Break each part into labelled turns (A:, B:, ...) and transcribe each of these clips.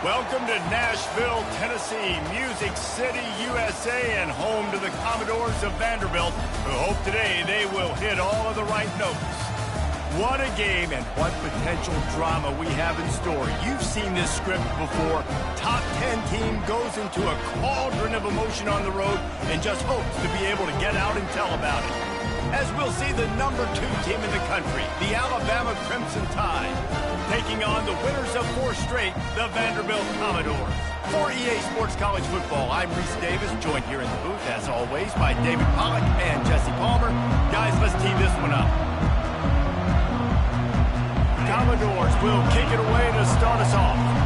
A: Welcome to Nashville, Tennessee, Music City, USA, and home to the Commodores of Vanderbilt, who hope today they will hit all of the right notes. What a game and what potential drama we have in store. You've seen this script before. Top 10 team goes into a cauldron of emotion on the road and just hopes to be able to get out and tell about it. As we'll see the number 2 team in the country, the Alabama Crimson Tide, taking on the winners of 4 straight, the Vanderbilt Commodores. For EA Sports College Football, I'm Reese Davis, joined here in the booth, as always, by David Pollack and Jesse Palmer. Guys, let's tee this one up. Commodores will kick it away to start us off.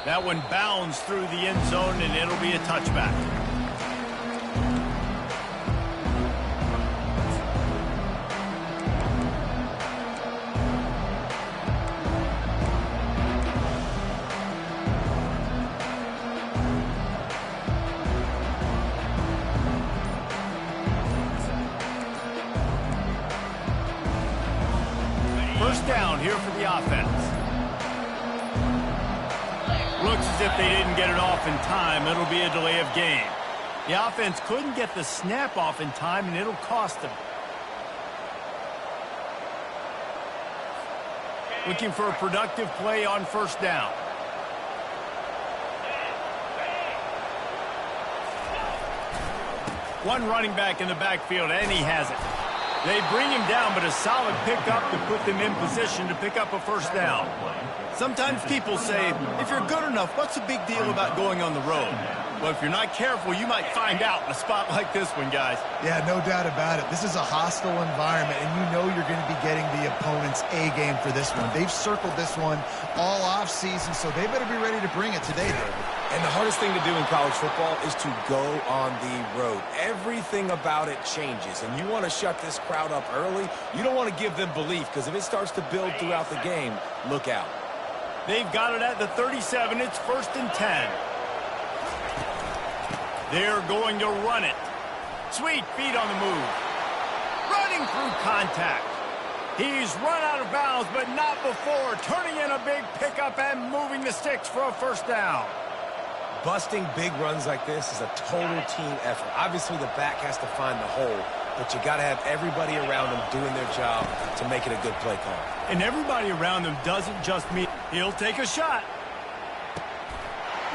A: That one bounds through the end zone, and it'll be a touchback. First down here for the offense. Looks as if they didn't get it off in time. It'll be a delay of game. The offense couldn't get the snap off in time, and it'll cost them. Looking for a productive play on first down. One running back in the backfield, and he has it. They bring him down, but a solid pickup to put them in position to pick up a first down. Sometimes people say, if you're good enough, what's the big deal about going on the road? Well, if you're not careful, you might find out in a spot like this one, guys.
B: Yeah, no doubt about it. This is a hostile environment, and you know you're going to be getting the opponent's A game for this one. They've circled this one all offseason, so they better be ready to bring it today, David.
C: And the hardest thing to do in college football is to go on the road. Everything about it changes, and you want to shut this crowd up early. You don't want to give them belief, because if it starts to build throughout the game, look out.
A: They've got it at the 37. It's 1st and 10. They're going to run it. Sweet feet on the move. Running through contact. He's run out of bounds, but not before. Turning in a big pickup and moving the sticks for a first down.
C: Busting big runs like this is a total team effort. Obviously, the back has to find the hole, but you got to have everybody around them doing their job to make it a good play call.
A: And everybody around them doesn't just mean he'll take a shot.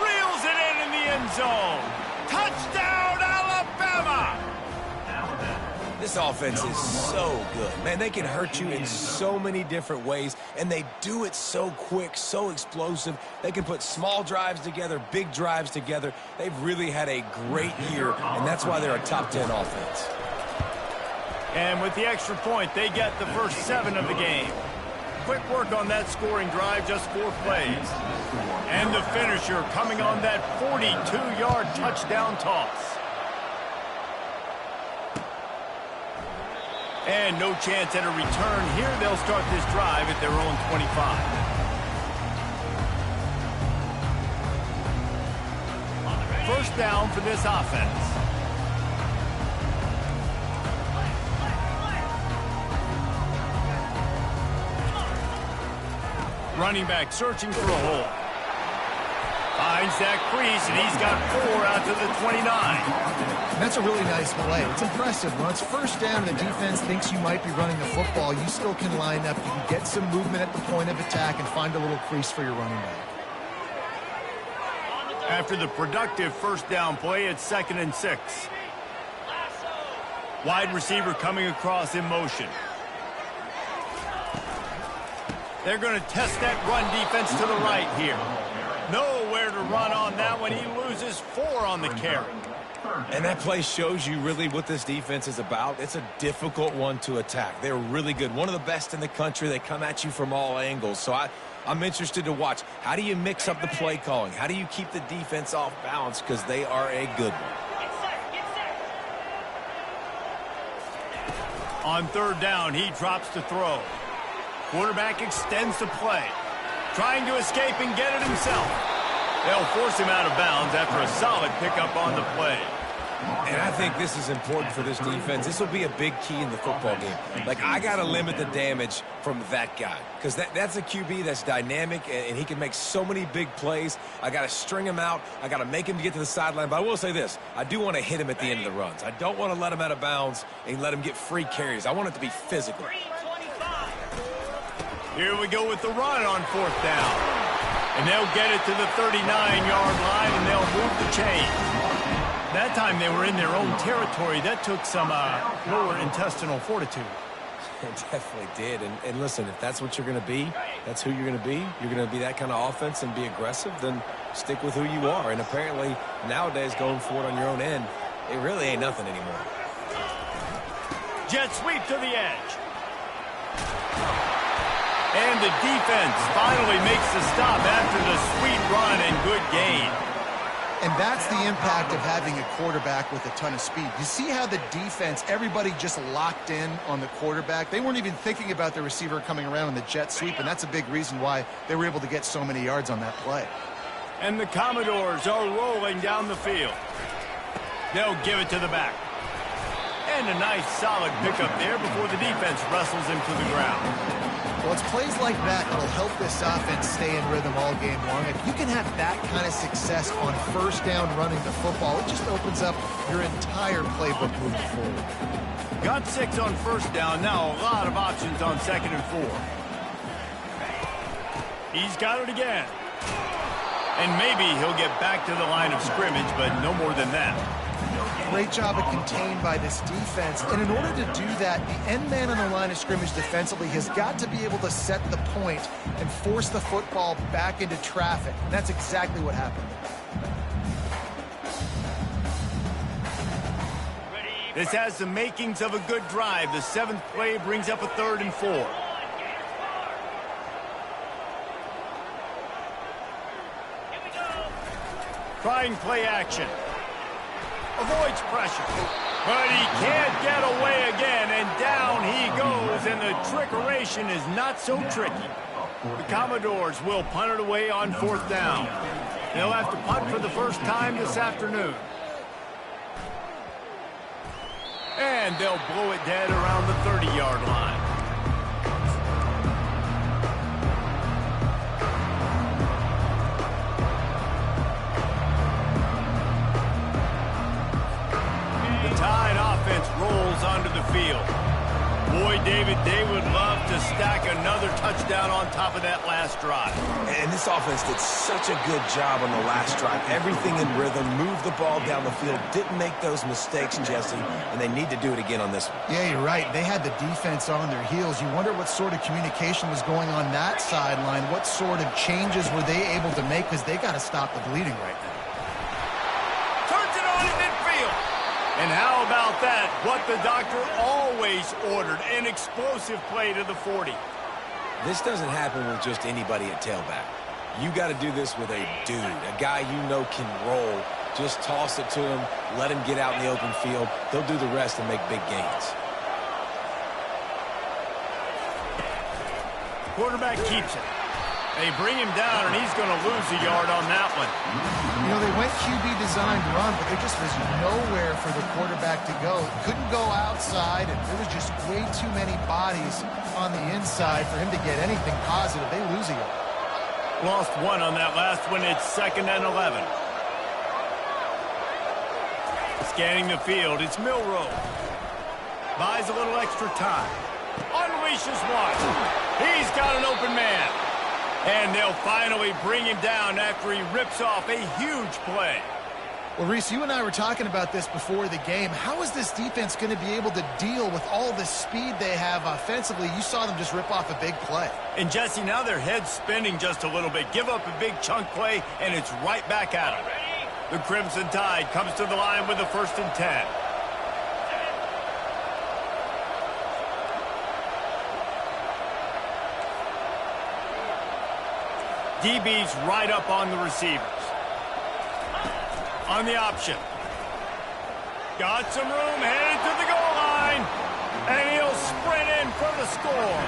A: Reels it in the end zone. Touchdown, Alabama!
C: This offense is so good. Man, they can hurt you in so many different ways, and they do it so quick, so explosive. They can put small drives together, big drives together. They've really had a great year, and that's why they're a top 10 offense.
A: And with the extra point, they get the first 7 of the game. Quick work on that scoring drive, just 4 plays. And the finisher coming on that 42-yard touchdown toss. And no chance at a return here. They'll start this drive at their own 25. First down for this offense. Running back searching for a hole. Finds that crease, and he's got 4 out to the 29.
B: That's a really nice play. It's impressive. When it's first down and the defense thinks you might be running the football, you still can line up. You can get some movement at the point of attack and find a little crease for your running back.
A: After the productive first down play, it's 2nd and 6. Wide receiver coming across in motion. They're going to test that run defense to the right here. Nowhere to run on that one. He loses 4 on the carry.
C: And that play shows you really what this defense is about. It's a difficult one to attack. They're really good. One of the best in the country. They come at you from all angles. So I'm interested to watch. How do you mix up the play calling? How do you keep the defense off balance? Because they are a good one.
A: On 3rd down, he drops to throw. Quarterback extends the play. Trying to escape and get it himself. They'll force him out of bounds after a solid pickup on the play.
C: And I think this is important for this defense. This will be a big key in the football game. Like, I got to limit the damage from that guy because that's a QB that's dynamic, and he can make so many big plays. I got to string him out. I got to make him to get to the sideline. But I will say this. I do want to hit him at the end of the runs. I don't want to let him out of bounds and let him get free carries. I want it to be physical.
A: Here we go with the run on 4th down. And they'll get it to the 39-yard line, and they'll move the chain. That time they were in their own territory. That took some lower intestinal fortitude.
C: It definitely did. And listen, if that's what you're going to be, that's who you're going to be. You're going to be that kind of offense and be aggressive, then stick with who you are. And apparently, nowadays, going for it on your own end, it really ain't nothing anymore.
A: Jet sweep to the edge. And the defense finally makes the stop after the sweet run and good gain.
B: And that's the impact of having a quarterback with a ton of speed. You see how the defense, everybody just locked in on the quarterback. They weren't even thinking about the receiver coming around in the jet sweep, and that's a big reason why they were able to get so many yards on that play.
A: And the Commodores are rolling down the field. They'll give it to the back. And a nice solid pickup there before the defense wrestles him to the ground.
B: Well, it's plays like that that'll help this offense stay in rhythm all game long. If you can have that kind of success on 1st down running the football, it just opens up your entire playbook moving forward.
A: Got 6 on 1st down. Now a lot of options on 2nd and 4. He's got it again. And maybe he'll get back to the line of scrimmage, but no more than that.
B: Great job of contained by this defense. And in order to do that, the end man on the line of scrimmage defensively has got to be able to set the point and force the football back into traffic. And that's exactly what happened.
A: This has the makings of a good drive. The 7th play brings up a 3rd and 4. Trying play action. Avoids pressure, but he can't get away again, and down he goes, and the trickeration is not so tricky. The Commodores will punt it away on 4th down. They'll have to punt for the first time this afternoon. And they'll blow it dead around the 30-yard line. Tide offense rolls onto the field. Boy, David, they would love to stack another touchdown on top of that last drive.
C: And this offense did such a good job on the last drive. Everything in rhythm, moved the ball down the field, didn't make those mistakes, Jesse, and they need to do it again on this one.
B: Yeah, you're right. They had the defense on their heels. You wonder what sort of communication was going on that sideline. What sort of changes were they able to make, because they got to stop the bleeding right now.
A: Turns it on in midfield. And how about that? What the doctor always ordered, an explosive play to the 40.
C: This doesn't happen with just anybody at tailback. You got to do this with a dude, a guy you know can roll. Just toss it to him, let him get out in the open field. He'll do the rest and make big gains.
A: Quarterback keeps it. They bring him down, and he's going to lose a yard on that one.
B: You know, they went QB designed run, but there just was nowhere for the quarterback to go. Couldn't go outside, and there was just way too many bodies on the inside for him to get anything positive. They lose a yard.
A: Lost 1 on that last one. It's 2nd and 11. Scanning the field, it's Milrow. Buys a little extra time. Unleashes one. He's got an open man. And they'll finally bring him down after he rips off a huge play.
B: Well, Reese, you and I were talking about this before the game. How is this defense going to be able to deal with all the speed they have offensively? You saw them just rip off a big play.
A: And, Jesse, now their head's spinning just a little bit. Give up a big chunk play, and it's right back at them. The Crimson Tide comes to the line with a 1st and 10. DB's right up on the receivers. On the option. Got some room, headed to the goal line. And he'll sprint in for the score.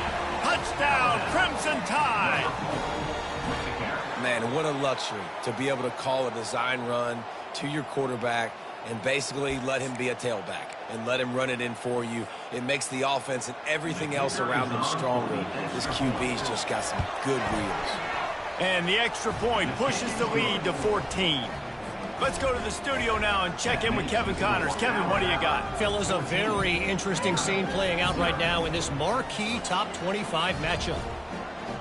A: Touchdown, Crimson Tide.
C: Man, what a luxury to be able to call a design run to your quarterback and basically let him be a tailback and let him run it in for you. It makes the offense and everything else around him stronger. This QB's just got some good wheels.
A: And the extra point pushes the lead to 14. Let's go to the studio now and check in with Kevin Connors. Kevin, what do you got?
D: Fellas, a very interesting scene playing out right now in this marquee top 25 matchup.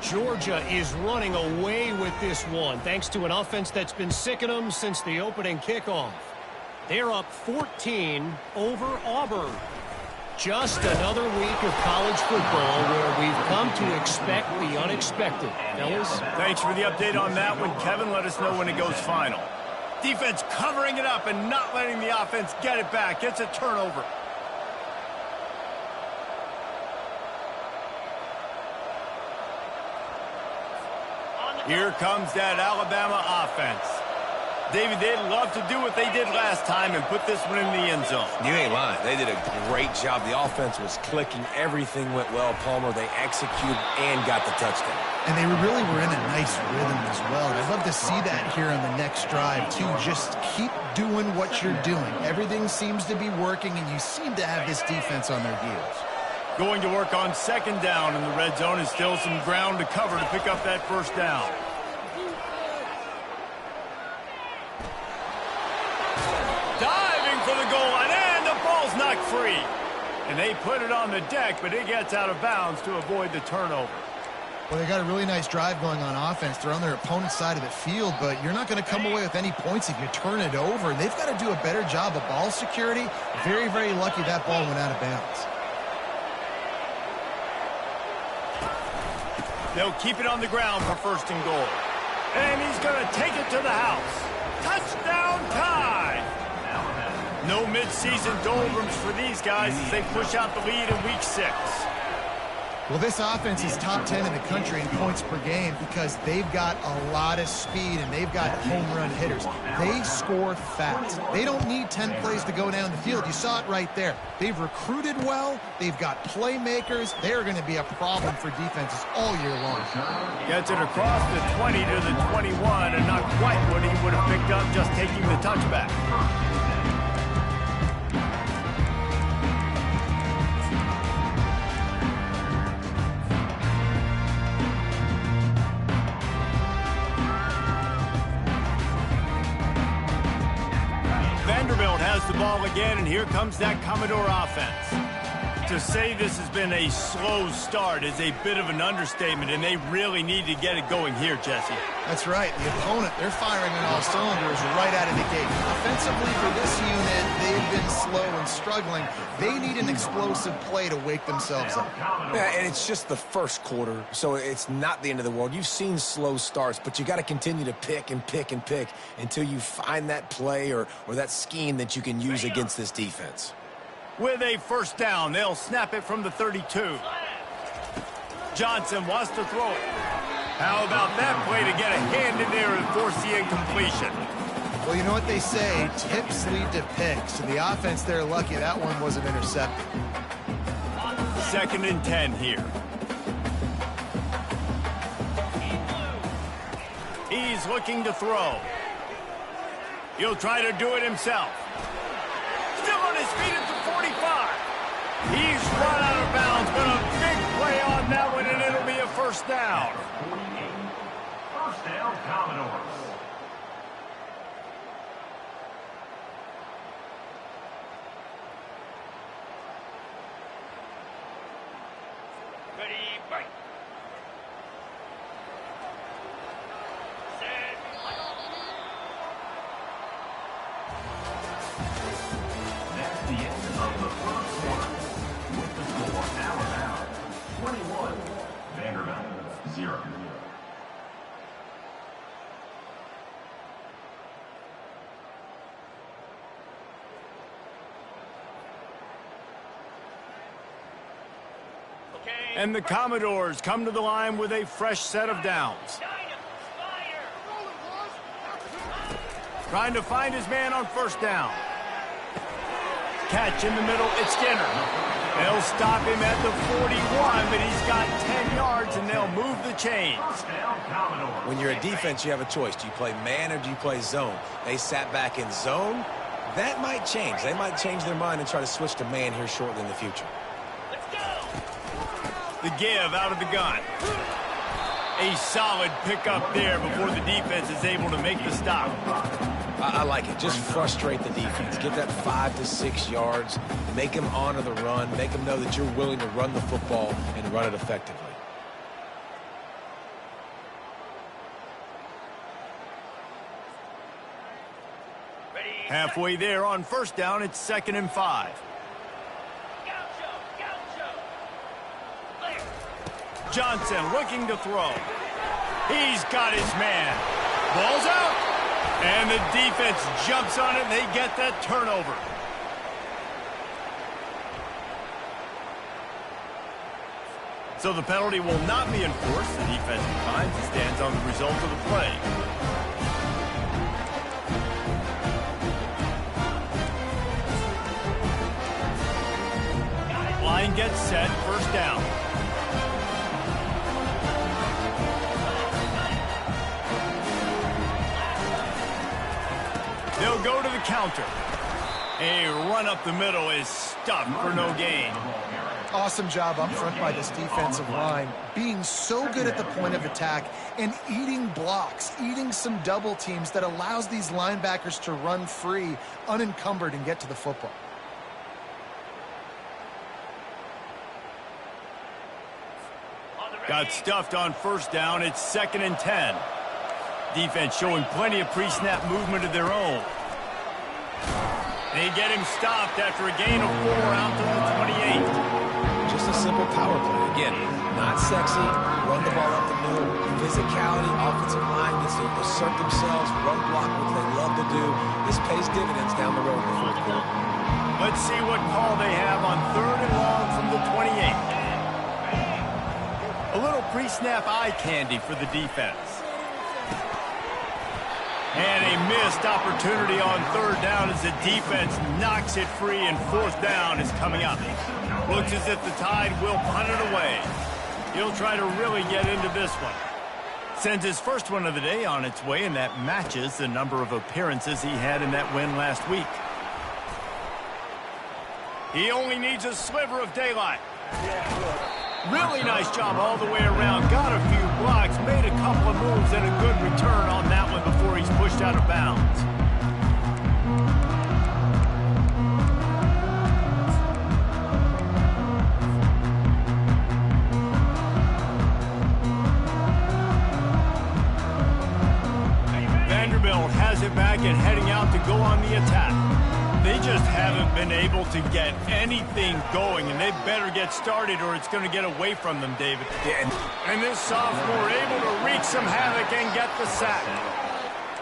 D: Georgia is running away with this one thanks to an offense that's been sicking them since the opening kickoff. They're up 14 over Auburn. Just another week of college football where we've come to expect the unexpected. Fellas?
A: Thanks for the update on that one, Kevin. Let us know when it goes final. Defense covering it up and not letting the offense get it back. It's a turnover. Here comes that Alabama offense. David, they'd love to do what they did last time and put this one in the end zone.
C: You ain't lying. They did a great job. The offense was clicking. Everything went well, Palmer. They executed and got the touchdown.
B: And they really were in a nice rhythm as well. And I'd love to see that here on the next drive, too. Just keep doing what you're doing. Everything seems to be working, and you seem to have this defense on their heels.
A: Going to work on second down in the red zone, and still some ground to cover to pick up that first down. Diving for the goal line, and the ball's knocked free. And they put it on the deck, but it gets out of bounds to avoid the turnover.
B: Well, they got a really nice drive going on offense. They're on their opponent's side of the field, but you're not going to come away with any points if you turn it over. And they've got to do a better job of ball security. Very, very lucky that ball went out of bounds.
A: They'll keep it on the ground for first and goal. And he's going to take it to the house. Touchdown time! No midseason doldrums for these guys as they push out the lead in week 6.
B: Well, this offense is top 10 in the country in points per game because they've got a lot of speed and they've got home run hitters. They score fast. They don't need 10 plays to go down the field. You saw it right there. They've recruited well. They've got playmakers. They're going to be a problem for defenses all year long.
A: Gets it across the 20 to the 21, and not quite what he would have picked up just taking the touchback. Vanderbilt has the ball again, and here comes that Commodore offense. To say this has been a slow start is a bit of an understatement, and they really need to get it going here, Jesse.
B: That's right. The opponent, they're firing on all cylinders right out of the gate. Offensively for this unit, they've been slow and struggling. They need an explosive play to wake themselves up.
C: Yeah, and it's just the first quarter, so it's not the end of the world. You've seen slow starts, but you got to continue to pick and pick and pick until you find that play or that scheme that you can use against this defense.
A: With a first down, they'll snap it from the 32. Johnson wants to throw it. How about that play to get a hand in there and force the incompletion?
B: Well, you know what they say, tips lead to picks. So the offense, they're lucky that one wasn't intercepted.
A: 2nd and 10 here. He's looking to throw. He'll try to do it himself. Still on his feet at the 45. He's run out of bounds, but a big play on that one, and it'll be a first down.
E: First down, Commodores.
A: Ready, break.
E: That's the end of the first quarter. With the score, Alabama 21, Vanderbilt 0.
A: And the Commodores come to the line with a fresh set of downs. Trying to find his man on first down. Catch in the middle, it's Skinner. They'll stop him at the 41, but he's got 10 yards, and they'll move the chains.
C: When you're a defense, you have a choice. Do you play man or do you play zone? They sat back in zone. That might change. They might change their mind and try to switch to man here shortly in the future.
A: The give out of the gun. A solid pickup there before the defense is able to make the stop.
C: I like it. Just frustrate the defense. Get that 5 to 6 yards. Make them honor the run. Make them know that you're willing to run the football and run it effectively.
A: Halfway there on first down, it's 2nd and 5. Johnson looking to throw. He's got his man. Ball's out. And the defense jumps on it, and they get that turnover. So the penalty will not be enforced. The defense declines and stands on the result of the play. Line gets set, first down. They'll go to the counter. A run up the middle is stuffed for no gain.
B: Awesome job up front by this defensive line, being so good at the point of attack and eating blocks, eating some double teams that allows these linebackers to run free, unencumbered, and get to the football.
A: Got stuffed on first down. It's 2nd and 10. Defense showing plenty of pre-snap movement of their own. They get him stopped after a gain of 4 out to the 28.
C: Just a simple power play. Again, not sexy. Run the ball up the middle. Physicality, offensive line gets to assert themselves, run block, which they love to do. This pays dividends down the road in the fourth quarter.
A: Let's see what call they have on 3rd and long from the 28. A little pre-snap eye candy for the defense. And a missed opportunity on 3rd down as the defense knocks it free, and 4th down is coming up. Looks as if the Tide will punt it away. He'll try to really get into this one. Sends his first one of the day on its way, and that matches the number of appearances he had in that win last week. He only needs a sliver of daylight. Really nice job all the way around. Got a few blocks, made a couple of moves, and a good return on that one before he's pushed out of bounds. Vanderbilt has it back and heading out to go on the attack. They just haven't been able to get anything going, and they better get started or it's going to get away from them, David. And this sophomore able to wreak some havoc and get the sack.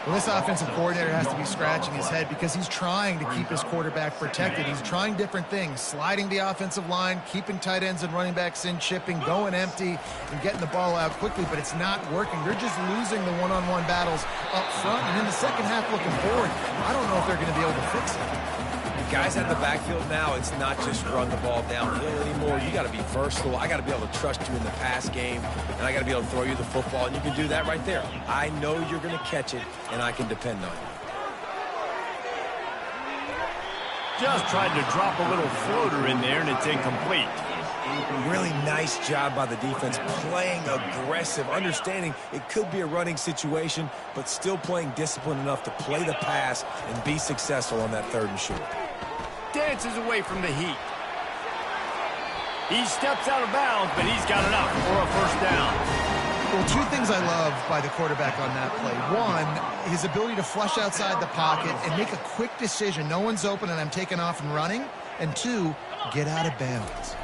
B: Well, this offensive coordinator has to be scratching his head because he's trying to keep his quarterback protected. He's trying different things, sliding the offensive line, keeping tight ends and running backs in, chipping, going empty, and getting the ball out quickly, but it's not working. They're just losing the one-on-one battles up front, and in the second half looking forward, I don't know if they're going to be able to fix it.
C: Guys out of the backfield now, it's not just run the ball downhill anymore. You got to be versatile. I got to be able to trust you in the pass game, and I got to be able to throw you the football, and you can do that right there. I know you're going to catch it, and I can depend on you.
A: Just tried to drop a little floater in there, and it's incomplete.
C: Really nice job by the defense, playing aggressive, understanding it could be a running situation, but still playing disciplined enough to play the pass and be successful on that 3rd and short.
A: Dances away from the heat. He steps out of bounds, but he's got enough for a first down.
B: Well, 2 things I love by the quarterback on that play. 1, his ability to flush outside the pocket and make a quick decision. No one's open and I'm taking off and running. And 2, get out of bounds.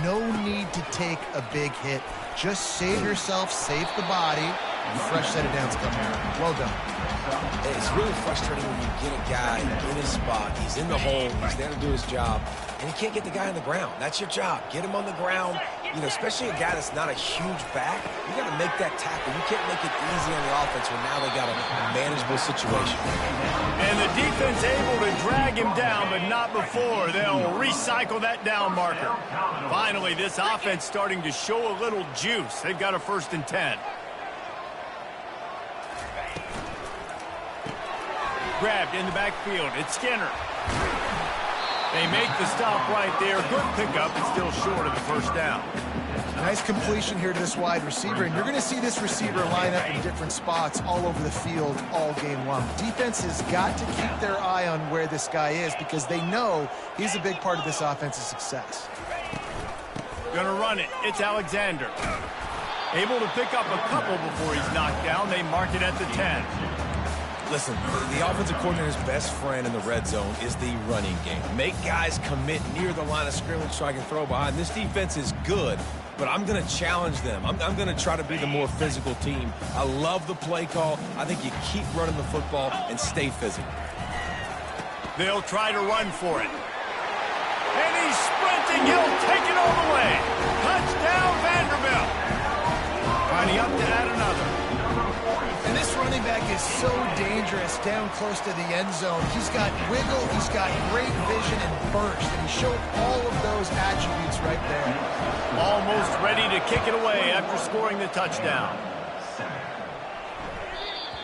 B: No need to take a big hit. Just save yourself, save the body, and fresh set of downs coming out. Well done.
C: It's really frustrating when you get a guy in his spot. He's in the hole. He's there to do his job. And you can't get the guy on the ground. That's your job. Get him on the ground. You know, especially a guy that's not a huge back. You got to make that tackle. You can't make it easy on the offense when now they got a manageable situation.
A: And the defense able to drag him down, but not before. They'll recycle that down marker. Finally, this offense starting to show a little juice. They've got a 1st and 10. Grabbed in the backfield. It's Skinner. They make the stop right there. Good pickup, but still short of the first down.
B: Nice completion here to this wide receiver, and you're going to see this receiver line up in different spots all over the field all game long. Defense has got to keep their eye on where this guy is because they know he's a big part of this offense's success.
A: Gonna run it. It's Alexander. Able to pick up a couple before he's knocked down. They mark it at the 10.
C: Listen, the offensive coordinator's best friend in the red zone is the running game. Make guys commit near the line of scrimmage so I can throw behind. This defense is good, but I'm going to challenge them. I'm going to try to be the more physical team. I love the play call. I think you keep running the football and stay physical.
A: They'll try to run for it. And he's sprinting. He'll take it all the way. Touchdown, Vanderbilt. Finding up to add another.
B: And this running back is so dangerous down close to the end zone. He's got wiggle, he's got great vision and burst, and he showed all of those attributes right there.
A: Almost ready to kick it away after scoring the touchdown.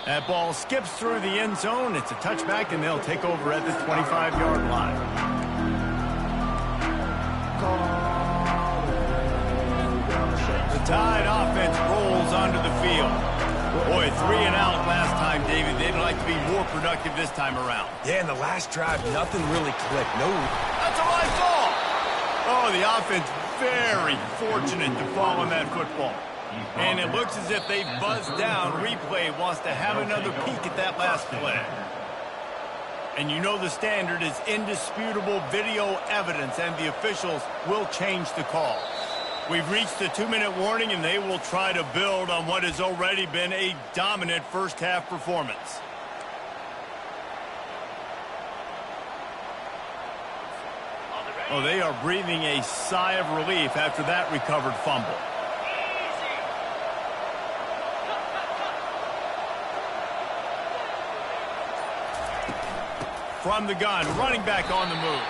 A: That ball skips through the end zone. It's a touchback, and they'll take over at the 25-yard line. The Tide offense rolls onto the field. Boy, 3 and out last time, David. They'd like to be more productive this time around.
C: Yeah, in the last drive, nothing really clicked. No.
A: That's a live ball. Oh, the offense very fortunate to fall on that football. And it looks as if they've buzzed down. Replay wants to have another peek at that last play. And you know the standard is indisputable video evidence, and the officials will change the call. We've reached the 2-minute warning, and they will try to build on what has already been a dominant first-half performance. Oh, they are breathing a sigh of relief after that recovered fumble. From the gun, running back on the move.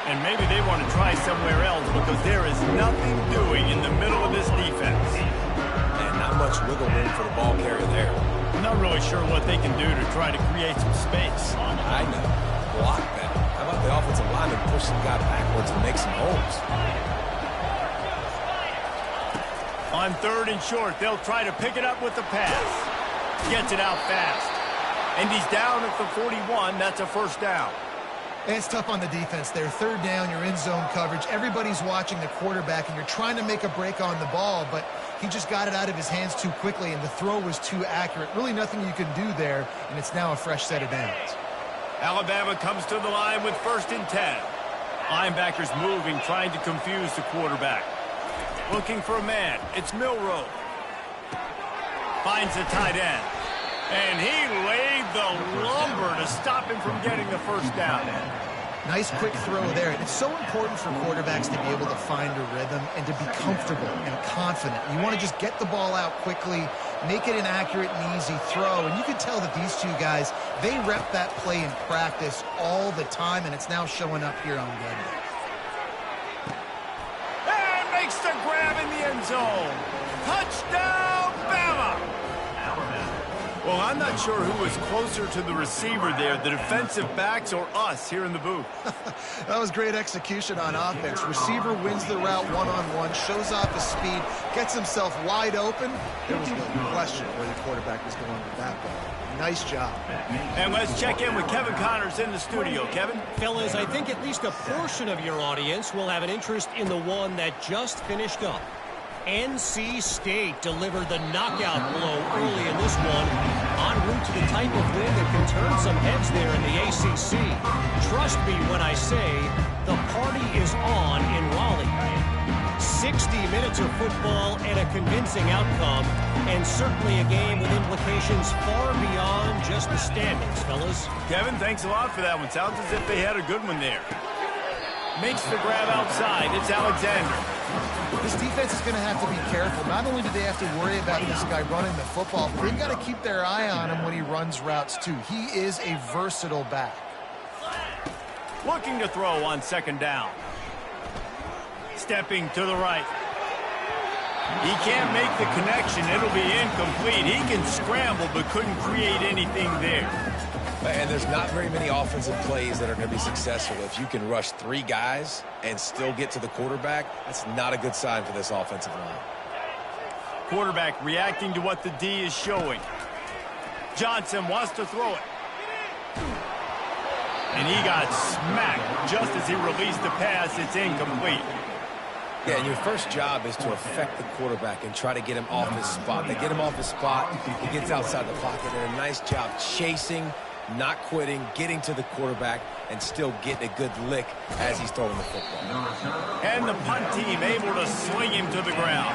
A: And maybe they want to try somewhere else because there is nothing doing in the middle of this defense.
C: And not much wiggle room for the ball carrier there.
A: I'm not really sure what they can do to try to create some space.
C: I know. Block that. How about the offensive lineman push some guy backwards and make some holes?
A: On 3rd and short, they'll try to pick it up with the pass. Gets it out fast. And he's down at the 41. That's a first down.
B: It's tough on the defense there. 3rd down, you're in zone coverage. Everybody's watching the quarterback, and you're trying to make a break on the ball, but he just got it out of his hands too quickly, and the throw was too accurate. Really nothing you can do there, and it's now a fresh set of downs.
A: Alabama comes to the line with 1st and 10. Linebackers moving, trying to confuse the quarterback. Looking for a man. It's Milroe. Finds the tight end. And he laid the lumber to stop him from getting the first down.
B: Nice quick throw there. It's so important for quarterbacks to be able to find a rhythm and to be comfortable and confident. You want to just get the ball out quickly, make it an accurate and easy throw. And you can tell that these two guys, they rep that play in practice all the time, and it's now showing up here on game day.
A: And makes the grab in the end zone. Touchdown, Bama! Well, I'm not sure who was closer to the receiver there, the defensive backs or us here in the booth.
B: That was great execution on offense. Receiver wins the route one-on-one, shows off his speed, gets himself wide open. There was no question where the quarterback was going with that ball. Nice job.
A: And let's check in with Kevin Connors in the studio. Kevin?
D: Fellas, I think at least a portion of your audience will have an interest in the one that just finished up. NC State delivered the knockout blow early in this one, en route to the type of win that can turn some heads there in the ACC. Trust me when I say the party is on in Raleigh. 60 minutes of football and a convincing outcome, and certainly a game with implications far beyond just the standings, fellas.
A: Kevin, thanks a lot for that one. Sounds as if they had a good one there. Makes the grab outside. It's Alexander.
B: This defense is going to have to be careful. Not only do they have to worry about this guy running the football, but they've got to keep their eye on him when he runs routes, too. He is a versatile back.
A: Looking to throw on 2nd down. Stepping to the right. He can't make the connection. It'll be incomplete. He can scramble, but couldn't create anything there.
C: And there's not very many offensive plays that are going to be successful. If you can rush 3 guys and still get to the quarterback, that's not a good sign for this offensive line.
A: Quarterback reacting to what the D is showing. Johnson wants to throw it. And he got smacked just as he released the pass. It's incomplete.
C: Yeah, and your first job is to affect the quarterback and try to get him off his spot. They get him off his spot, he gets outside the pocket, and a nice job chasing, not quitting, getting to the quarterback, and still getting a good lick as he's throwing the football.
A: And the punt team able to swing him to the ground.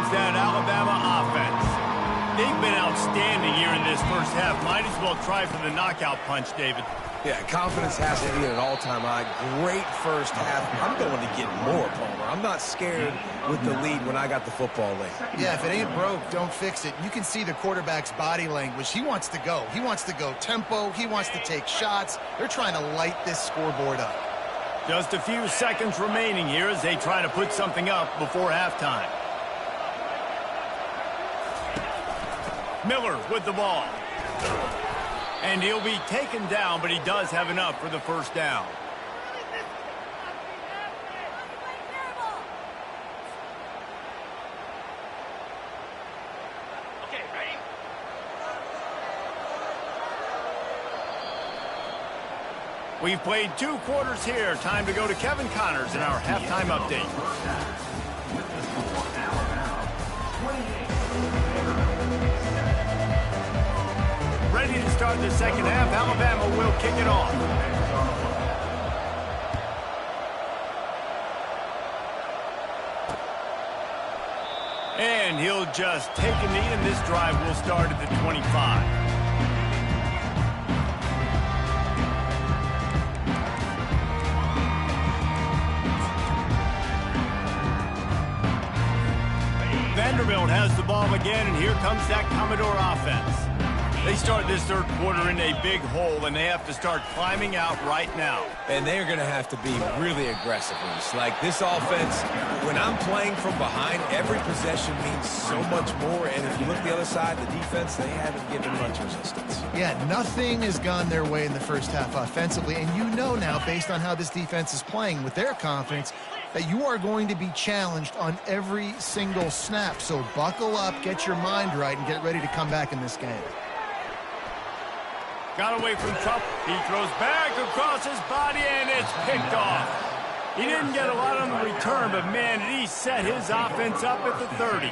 A: That Alabama offense. They've been outstanding here in this first half. Might as well try for the knockout punch, David.
C: Yeah, confidence has to be at an all-time high. Great first half. I'm going to get more, Palmer. I'm not scared with the lead when I got the football late.
B: Yeah, if it ain't broke, don't fix it. You can see the quarterback's body language. He wants to go. He wants to go tempo. He wants to take shots. They're trying to light this scoreboard up.
A: Just a few seconds remaining here as they try to put something up before halftime. Miller with the ball. And he'll be taken down, but he does have enough for the first down.
F: Okay, ready?
A: We've played 2 quarters here. Time to go to Kevin Connors in our halftime update. Ready to start the second half. Alabama will kick it off. And he'll just take a knee, and this drive will start at the 25. Vanderbilt has the ball again, and here comes that Commodore offense. They start this third quarter in a big hole, and they have to start climbing out right now.
C: And they're going to have to be really aggressive. Like this offense, when I'm playing from behind, every possession means so much more. And if you look the other side, the defense, they haven't given much resistance.
B: Yeah, nothing has gone their way in the first half offensively. And you know now, based on how this defense is playing with their confidence, that you are going to be challenged on every single snap. So buckle up, get your mind right, and get ready to come back in this game.
A: Got away from Trump. He throws back across his body, and it's picked off. He didn't get a lot on the return, but, man, he set his offense up at the 30.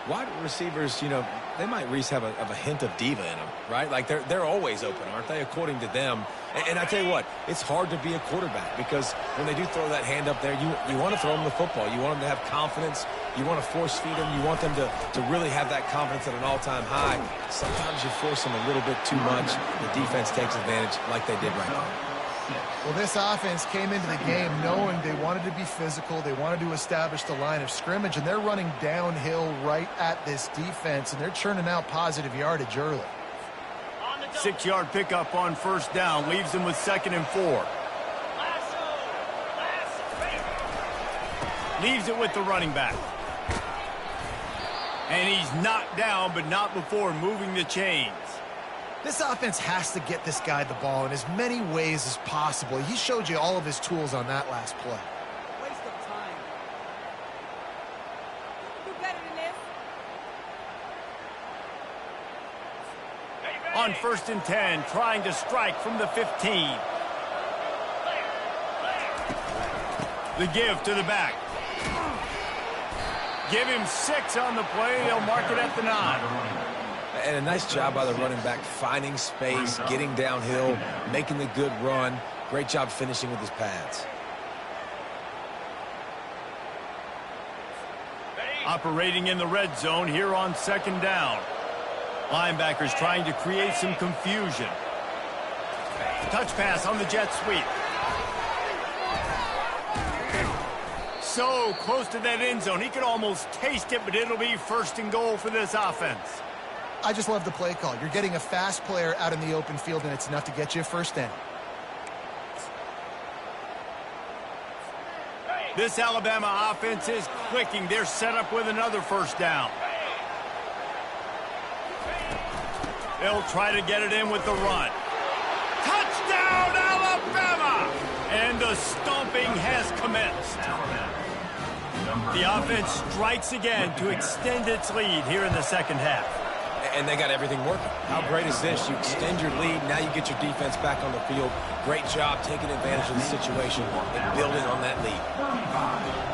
C: Wide receivers, you know, they might at least have a hint of diva in them, right? Like they're always open, aren't they, according to them? And I tell you what, it's hard to be a quarterback because when they do throw that hand up there, you want to throw them the football. You want them to have confidence. You want to force feed them. You want them to really have that confidence at an all-time high. Sometimes you force them a little bit too much. The defense takes advantage like they did right now.
B: Well, this offense came into the game knowing they wanted to be physical. They wanted to establish the line of scrimmage, and they're running downhill right at this defense, and they're churning out positive yardage early.
A: 6-yard pickup on first down. Leaves them with 2nd and 4. Leaves it with the running back. And he's knocked down, but not before moving the chains.
B: This offense has to get this guy the ball in as many ways as possible. He showed you all of his tools on that last play.
G: Waste of time. You can do better than this.
A: On 1st and 10, trying to strike from the 15. The give to the back. Give him 6 on the play. They'll mark it at the 9.
C: And a nice job by the running back, finding space, getting downhill, making the good run. Great job finishing with his pads.
A: Operating in the red zone here on 2nd down. Linebackers trying to create some confusion. Touch pass on the jet sweep. So close to that end zone. He could almost taste it, but it'll be 1st and goal for this offense.
B: I just love the play call. You're getting a fast player out in the open field, and it's enough to get you a 1st down.
A: This Alabama offense is clicking. They're set up with another first down. They'll try to get it in with the run. Touchdown, Alabama! And the stomping has commenced. The offense strikes again to extend its lead here in the second half.
C: And they got everything working. How great is this? You extend your lead, now you get your defense back on the field. Great job taking advantage of the situation and building on that lead.